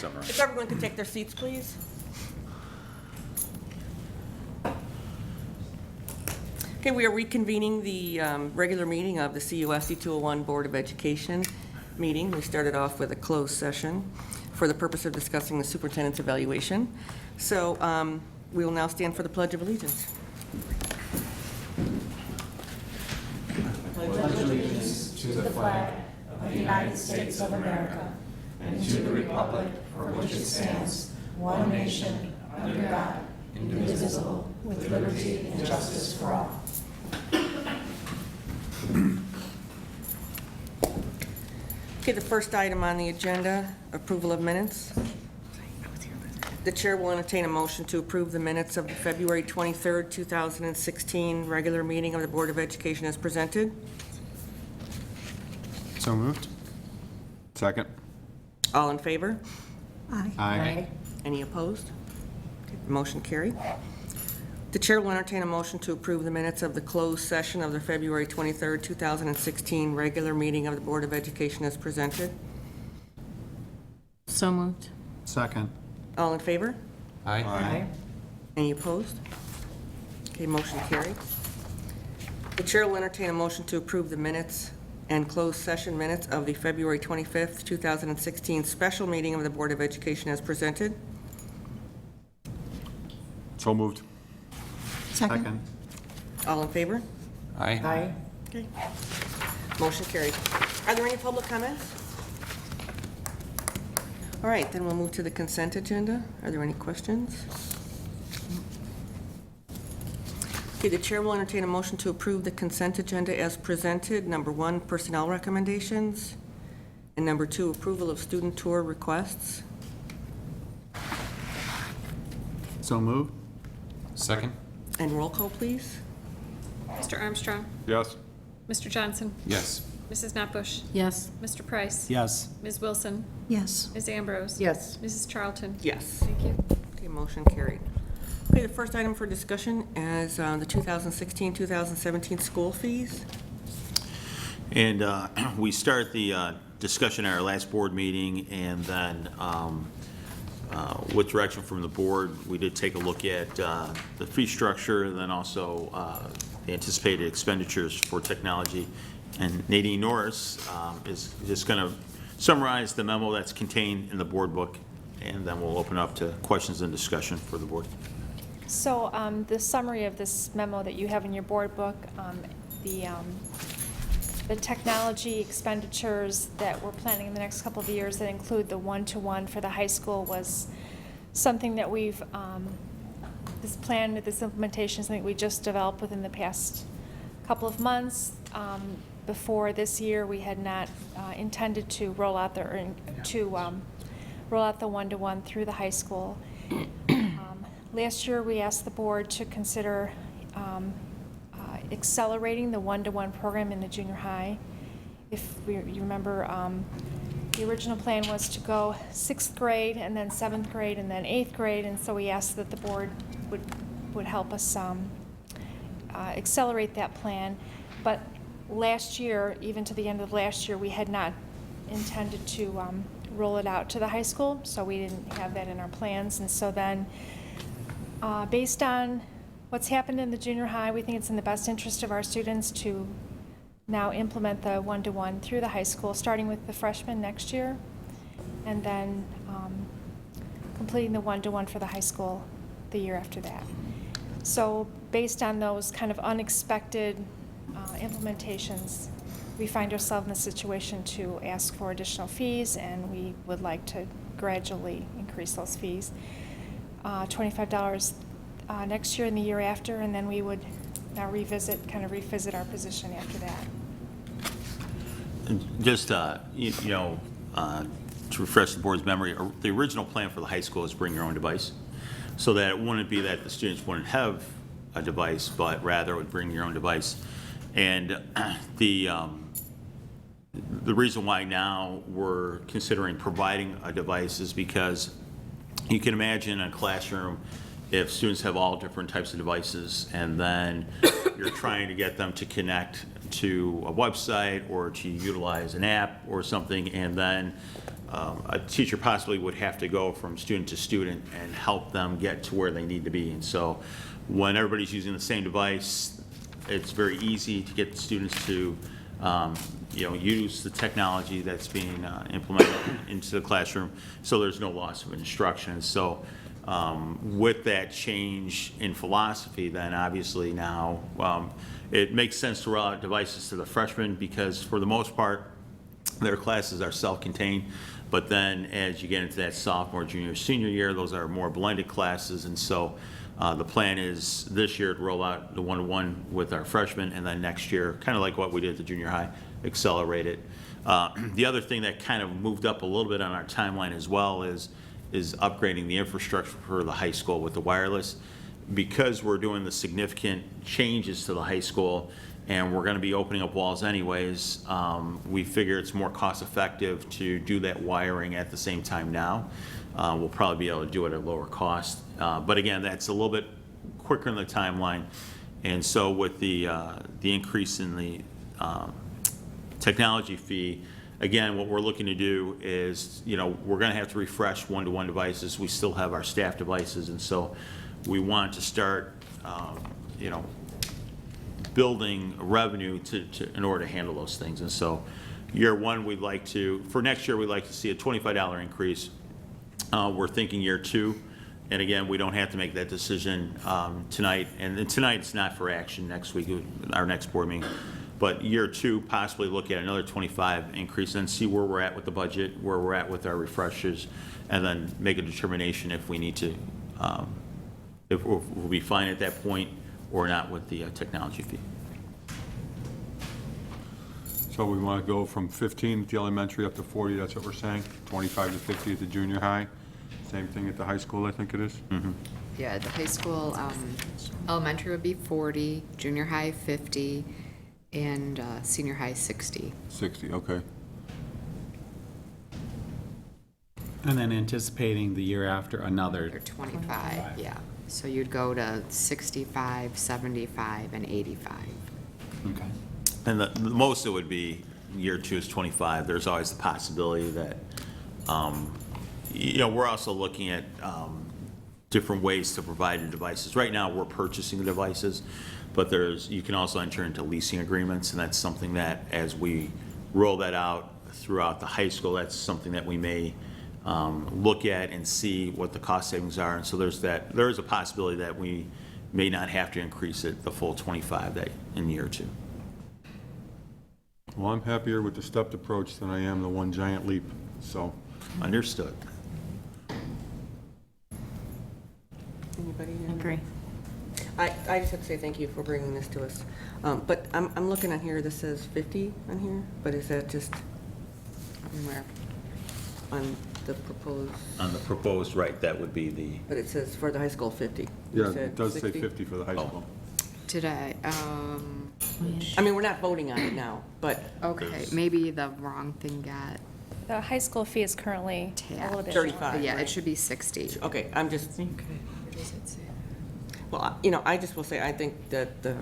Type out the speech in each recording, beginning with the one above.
summarize. If everyone could take their seats, please. Okay, we are reconvening the regular meeting of the CUSD 201 Board of Education meeting. We started off with a closed session for the purpose of discussing the superintendent's evaluation. So we will now stand for the Pledge of Allegiance. Pledge allegiance to the flag of the United States of America and to the republic for which it stands, one nation, under God, indivisible, with liberty and justice for all. Okay, the first item on the agenda, approval of minutes. The chair will entertain a motion to approve the minutes of the February 23rd, 2016 regular meeting of the Board of Education as presented. So moved. Second. All in favor? Aye. Any opposed? Okay, motion carried. The chair will entertain a motion to approve the minutes of the closed session of the February 23rd, 2016 regular meeting of the Board of Education as presented. So moved. Second. All in favor? Aye. Any opposed? Okay, motion carried. The chair will entertain a motion to approve the minutes and closed session minutes of the February 25th, 2016 special meeting of the Board of Education as presented. So moved. Second. All in favor? Aye. Okay. Motion carried. Are there any public comments? All right, then we'll move to the consent agenda. Are there any questions? Okay, the chair will entertain a motion to approve the consent agenda as presented. Number 1, personnel recommendations. And number 2, approval of student tour requests. So moved. Second. And roll call, please. Mr. Armstrong, Yes. Mr. Johnson, Yes. Mrs. Nutbush, Yes. Mr. Price, Yes. Ms. Wilson, Yes. Ms. Ambrose, Yes. Mrs. Charlton. Yes. Thank you. Okay, motion carried. Okay, the first item for discussion is the 2016-2017 school fees. And we start the discussion at our last board meeting, and then with direction from the board, we did take a look at the fee structure, and then also the anticipated expenditures for technology. And Nadine Norris is just going to summarize the memo that's contained in the board book, and then we'll open up to questions and discussion for the board. So the summary of this memo that you have in your board book, the technology expenditures that we're planning in the next couple of years that include the one-to-one for the high school was something that we've, this plan, this implementation is something we just developed within the past couple of months. Before this year, we had not intended to roll out the one-to-one through the high school. Last year, we asked the board to consider accelerating the one-to-one program in the junior high. If you remember, the original plan was to go 6th grade and then 7th grade and then 8th grade, and so we asked that the board would help us accelerate that plan. But last year, even to the end of last year, we had not intended to roll it out to the high school, so we didn't have that in our plans. And so then, based on what's happened in the junior high, we think it's in the best interest of our students to now implement the one-to-one through the high school, starting with the freshmen next year, and then completing the one-to-one for the high school the year after that. So based on those kind of unexpected implementations, we find ourselves in a situation to ask for additional fees, and we would like to gradually increase those fees. $25 next year and the year after, and then we would now revisit our position after that. And just, to refresh the board's memory, the original plan for the high school is bring your own device, so that it wouldn't be that the students wouldn't have a device, but rather would bring your own device. And the reason why now we're considering providing a device is because you can imagine a classroom if students have all different types of devices, and then you're trying to get them to connect to a website or to utilize an app or something, and then a teacher possibly would have to go from student to student and help them get to where they need to be. And so when everybody's using the same device, it's very easy to get the students to use the technology that's being implemented into the classroom, so there's no loss of instruction. So with that change in philosophy, then obviously now it makes sense to roll out devices to the freshmen, because for the most part, their classes are self-contained. But then as you get into that sophomore, junior, senior year, those are more blended classes. And so the plan is this year to roll out the one-to-one with our freshmen, and then next year, kind of like what we did at the junior high, accelerate it. The other thing that kind of moved up a little bit on our timeline as well is upgrading the infrastructure for the high school with the wireless. Because we're doing the significant changes to the high school, and we're going to be opening up walls anyways, we figure it's more cost effective to do that wiring at the same time now. We'll probably be able to do it at a lower cost. But again, that's a little bit quicker in the timeline. And so with the increase in the technology fee, again, what we're looking to do is, we're going to have to refresh one-to-one devices. We still have our staff devices, and so we want to start, building revenue in order to handle those things. And so year one, for next year, we'd like to see a $25 increase. We're thinking year two, and again, we don't have to make that decision tonight. And tonight, it's not for action. Next week, our next board meeting. But year two, possibly look at another 25 increase and see where we're at with the budget, where we're at with our refreshers, and then make a determination if we need to, if we'll be fine at that point or not with the technology fee. So we want to go from 15 at the elementary up to 40, that's what we're saying? 25 to 50 at the junior high? Same thing at the high school, I think it is? Yeah, the high school, elementary would be 40, junior high 50, and senior high 60. 60, okay. And then anticipating the year after Or another. 25, yeah. So you'd go to 65, 75, and 85. Okay. And the most it would be, year two is 25. There's always the possibility that, we're also looking at different ways to provide the devices. Right now, we're purchasing the devices, but you can also enter into leasing agreements, and that's something that, as we roll that out throughout the high school, that's something that we may look at and see what the cost savings are. And so there is a possibility that we may not have to increase it the full 25 in year two. Well, I'm happier with the stepped approach than I am the one giant leap, so. Understood. Anybody? Agree. I just have to say thank you for bringing this to us. But I'm looking on here, this says 50 on here, but is that just Where? on the proposed? On the proposed, right, that would be the, But it says for the high school 50. You Yeah, said it does say 60? 50 for the high Oh. school. Did I, I mean, we're not voting on it now, but okay, maybe the wrong thing got The high school fee is currently a little bit. 35. Yeah, right? it should be 60. Okay, I'm just, Where does it say? well, I just will say, I think that the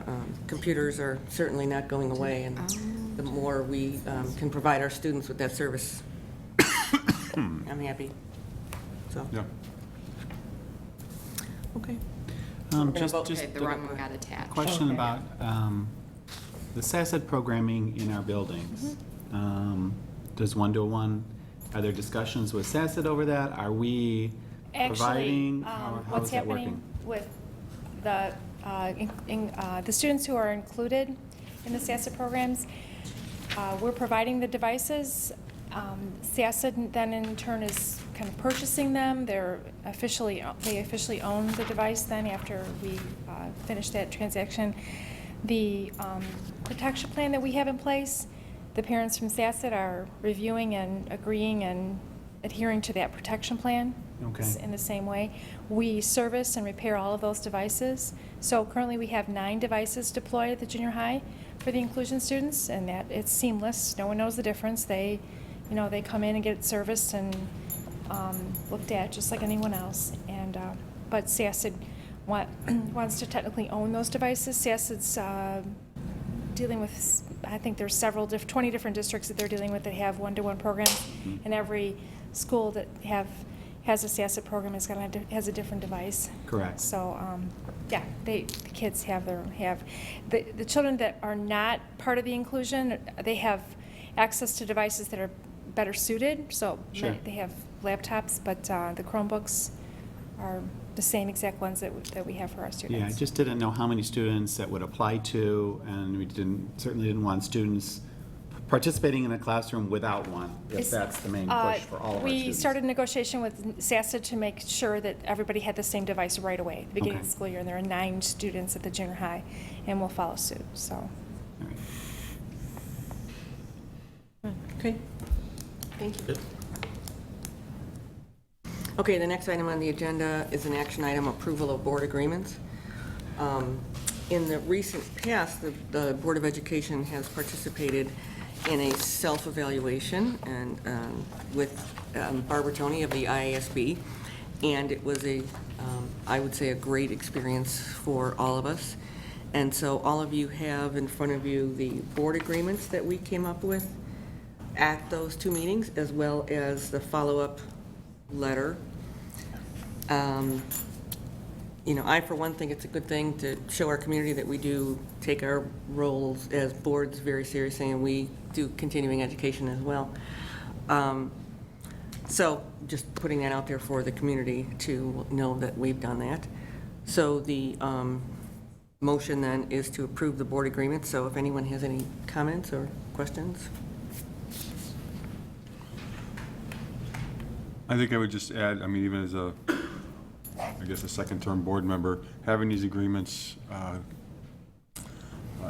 computers are certainly not going away, and the more we can provide our students with that service, I'm happy. So, Yeah. okay. Just Okay, the wrong one got attached. question about the SASD programming in our buildings. Does one-to-one, are there discussions with SASD over that? Are we Actually, providing? How what's is that happening working? with the students who are included in the SASA programs, we're providing the devices. SASA then in turn is kind of purchasing them. They officially own the device then after we finish that transaction. The protection plan that we have in place, the parents from SASA are reviewing and agreeing and adhering to that protection plan. Okay. In the same way. We service and repair all of those devices. So currently we have 9 devices deployed at the junior high for the inclusion students, and that it's seamless. No one knows the difference. They come in and get it serviced and looked at just like anyone else. And but SASD wants to technically own those devices. SASD's dealing with, I think there's 20 different districts that they're dealing with that have one-to-one programs, and every school that has a SASSET program has a different device. Correct. So, yeah, the kids have the children that are not part of the inclusion, they have access to devices that are better suited. So Sure. they have laptops, but the Chromebooks are the same exact ones that we have for our students. Yeah, I just didn't know how many students that would apply to, and we certainly didn't want students participating in a classroom without one, if It's- that's the main push for all of our We students. started negotiation with SASSET to make sure that everybody had the same device right away, at the beginning of Okay. the school year. And there are 9 students at the junior high, and we'll follow suit, so. All right. Okay, thank you. Okay, the next item on the agenda is an action item, approval of board agreements. In the recent past, the Board of Education has participated in a self-evaluation and with Barbara Toney of the IASB, and it was I would say, a great experience for all of us. And so all of you have in front of you the board agreements that we came up with at those 2 meetings, as well as the follow-up letter. You know, I, for one, think it's a good thing to show our community that we do take our roles as boards very seriously, and we do continuing education as well. So just putting that out there for the community to know that we've done that. So the motion then is to approve the board agreement. So if anyone has any comments or questions? I think I would just add, I mean, even as a, I guess, a second-term board member, having these agreements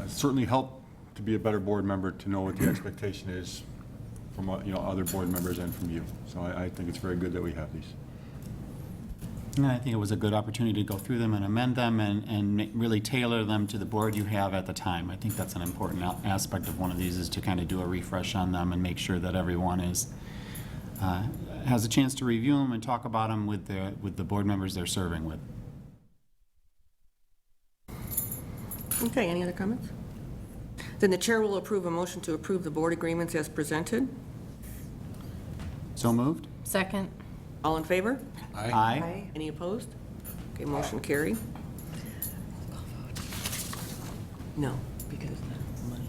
certainly help to be a better board member, to know what the expectation is from, other board members and from you. So I think it's very good that we have these. And I think it was a good opportunity to go through them and amend them and really tailor them to the board you have at the time. I think that's an important aspect of one of these, is to kind of do a refresh on them and make sure that everyone has a chance to review them and talk about them with the board members they're serving with. Okay, any other comments? Then the chair will approve a motion to approve the board agreements as presented. So moved? Second. All in favor? Aye. Any opposed? Okay, motion carried. No, because money.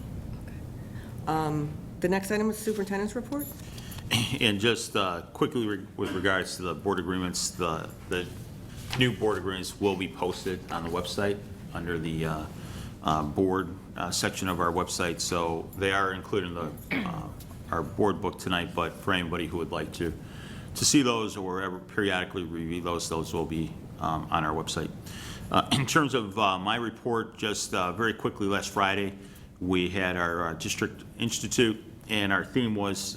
The next item is superintendent's report. And just quickly with regards to the board agreements, the new board agreements will be posted on the website under the board section of our website. So they are included in our board book tonight, but for anybody who would like to see those or ever periodically review those will be on our website. In terms of my report, just very quickly, last Friday, we had our district institute, and our theme was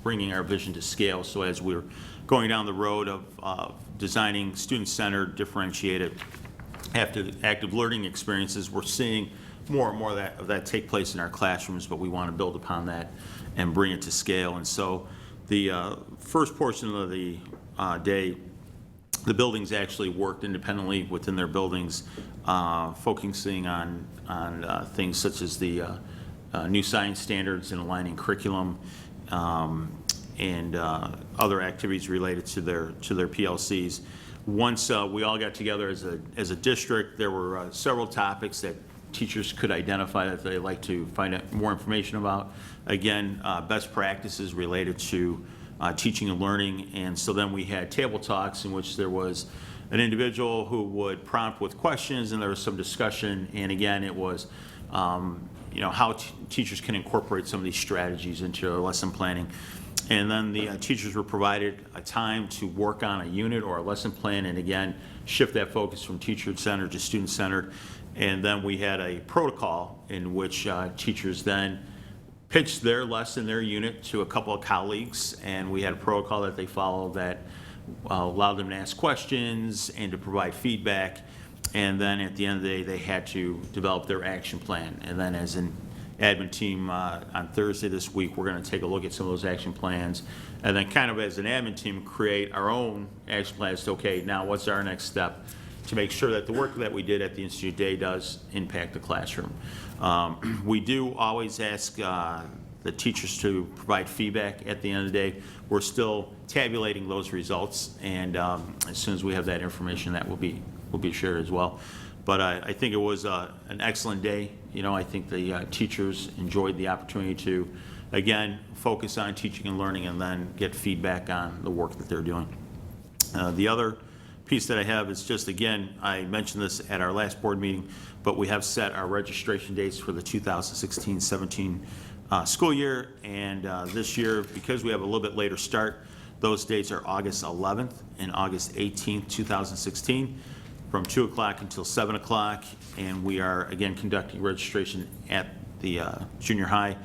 bringing our vision to scale. So as we're going down the road of designing student-centered, differentiated, active learning experiences, we're seeing more and more of that take place in our classrooms, but we want to build upon that and bring it to scale. And so the first portion of the day, the buildings actually worked independently within their buildings, focusing on things such as the new science standards and aligning curriculum, and other activities related to their PLCs. Once we all got together as a district, there were several topics that teachers could identify that they'd like to find out more information about. Again, best practices related to teaching and learning. And so then we had table talks in which there was an individual who would prompt with questions, and there was some discussion. And again, it was how teachers can incorporate some of these strategies into their lesson planning. And then the teachers were provided a time to work on a unit or a lesson plan, and again, shift that focus from teacher-centered to student-centered. And then we had a protocol in which teachers then pitched their lesson, their unit, to a couple of colleagues, and we had a protocol that they followed that allowed them to ask questions and to provide feedback. And then at the end of the day, they had to develop their action plan. And then as an admin team on Thursday this week, we're going to take a look at some of those action plans, and then kind of as an admin team create our own action plans to, okay, now what's our next step to make sure that the work that we did at the Institute Day does impact the classroom. We do always ask the teachers to provide feedback at the end of the day. We're still tabulating those results, and as soon as we have that information, that will be shared as well. But I think it was an excellent day. You know, I think the teachers enjoyed the opportunity to, again, focus on teaching and learning and then get feedback on the work that they're doing. The other piece that I have is just, again, I mentioned this at our last board meeting, but we have set our registration dates for the 2016-17 school year. And this year, because we have a little bit later start, those dates are August 11th and August 18th, 2016, from 2 o'clock until 7 o'clock. And we are, again, conducting registration at the junior high.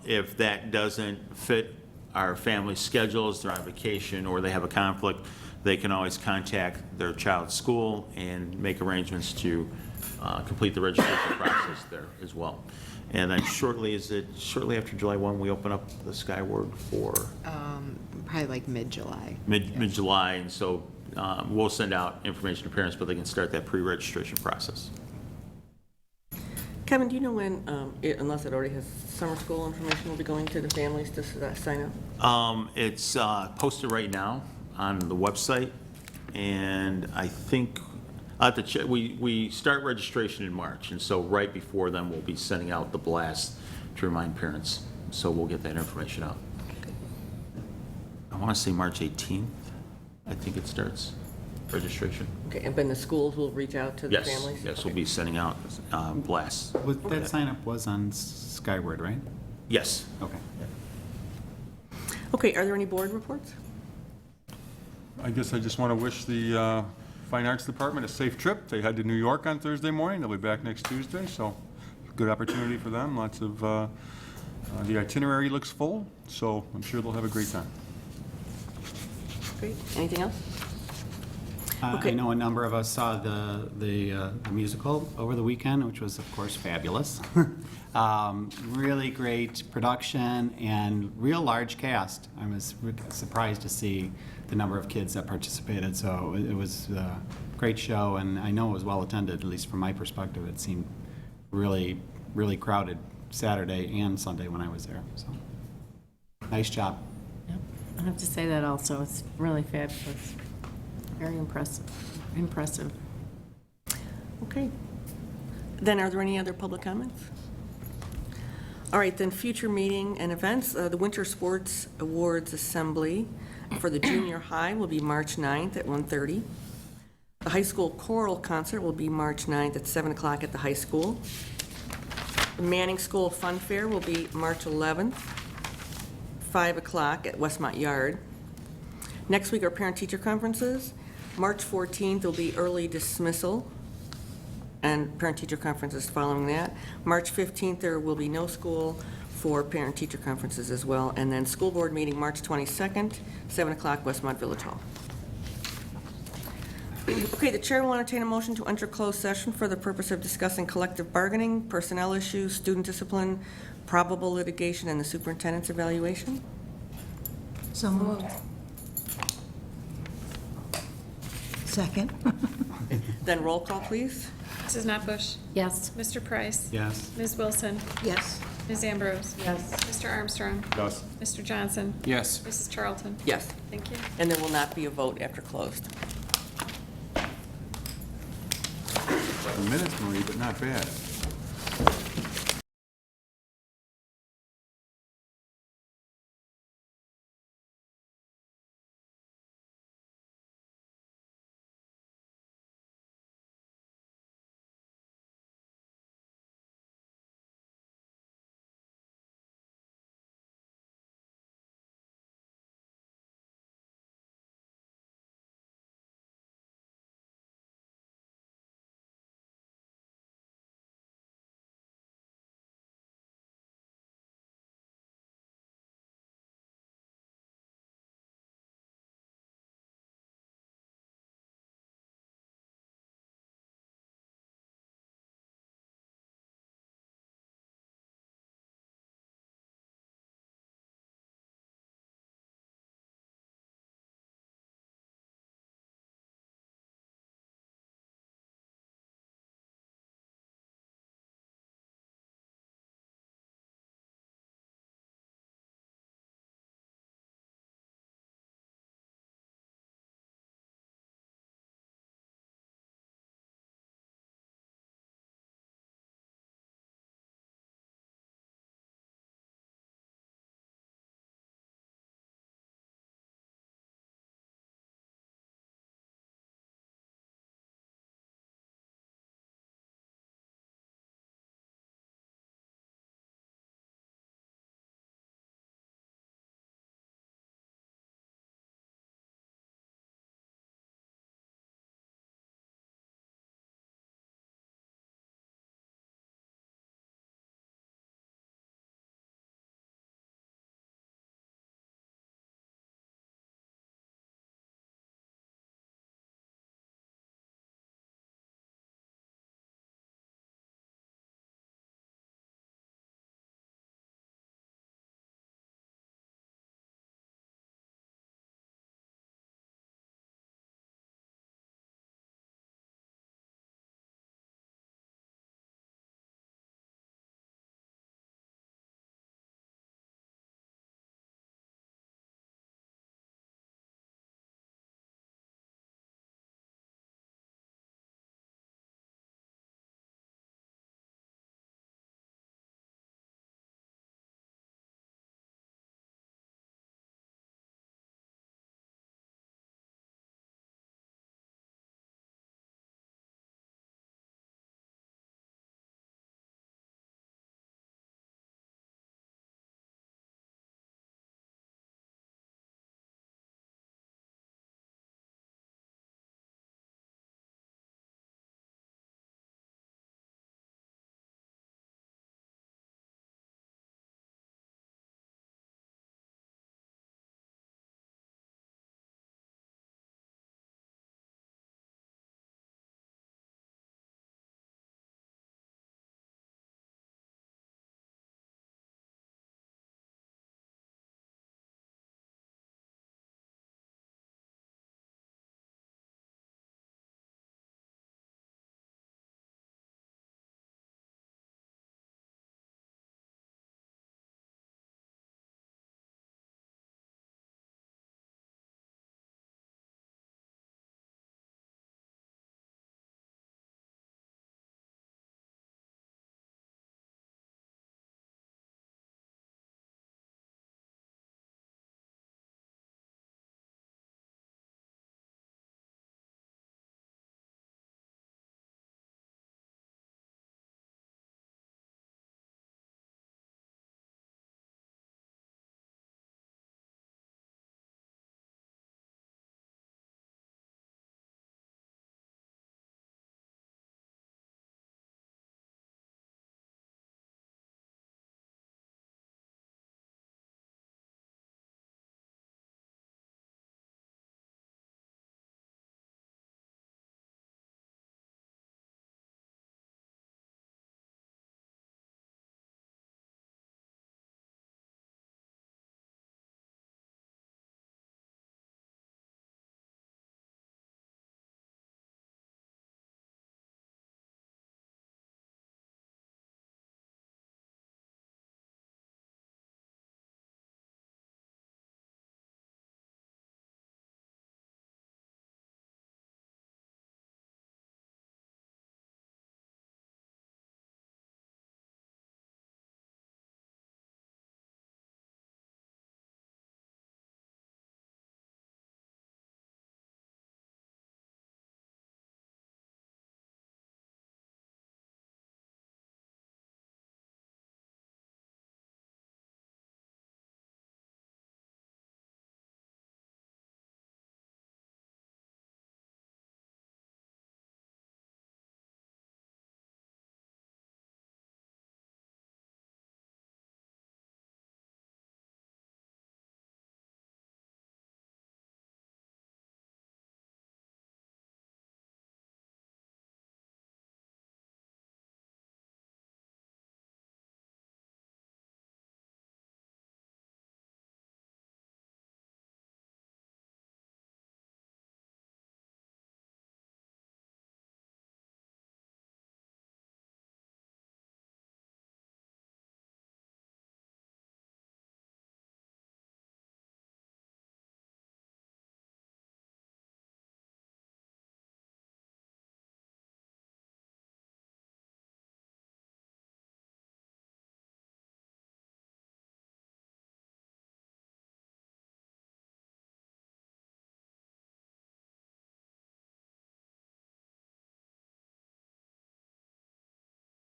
If that doesn't fit our family's schedules, they're on vacation, or they have a conflict, they can always contact their child's school and make arrangements to complete the registration process there as well. And then shortly after July 1, we open up the Skyward for? Probably like mid-July. Mid-July, and so we'll send out information to parents, but they can start that pre-registration process. Kevin, do you know when, unless it already has summer school information, will be going to the families to sign up? It's posted right now on the website, and I think I'll have to check. We start registration in March, and so right before then we'll be sending out the blast to remind parents. So we'll get that information out. I want to say March 18th. I think it starts registration. Okay, and then the schools will reach out to the Yes, families? yes, Okay. we'll be sending out blasts. That sign up was on Skyward, right? Yes. Okay. Okay, are there any board reports? I guess I just want to wish the Fine Arts Department a safe trip. They head to New York on Thursday morning. They'll be back next Tuesday, so good opportunity for them. Lots of, the itinerary looks full, so I'm sure they'll have a great time. Great, anything else? I Okay. know a number of us saw the musical over the weekend, which was, of course, fabulous. Really great production and real large cast. I was surprised to see the number of kids that participated, so it was a great show, and I know it was well attended, at least from my perspective. It seemed really, really crowded Saturday and Sunday when I was there, so nice job. Yep, I have to say that also. It's really fabulous. Very impressive. Okay. Then are there any other public comments? All right, then future meeting and events. The Winter Sports Awards Assembly for the junior high will be March 9th at 1:30. The high school choral concert will be March 9th at 7 o'clock at the high school. The Manning School Fun Fair will be March 11th, 5 o'clock at Westmont Yard. Next week are parent-teacher conferences. March 14th will be early dismissal and parent-teacher conferences following that. March 15th, there will be no school for parent-teacher conferences as well. And then school board meeting, March 22nd, 7 o'clock, Westmont Village Hall. Okay, the chair will entertain a motion to enter closed session for the purpose of discussing collective bargaining, personnel issues, student discipline, probable litigation, and the superintendent's evaluation. So moved. Second. Then roll call, please. Mrs. Notbush? Yes. Mr. Price? Yes. Ms. Wilson? Yes. Ms. Ambrose? Yes. Mr. Armstrong? Yes. Mr. Johnson? Yes. Mrs. Charlton? Yes, Thank you. and there will not be a vote after closed. 7 minutes, Marie, but not bad.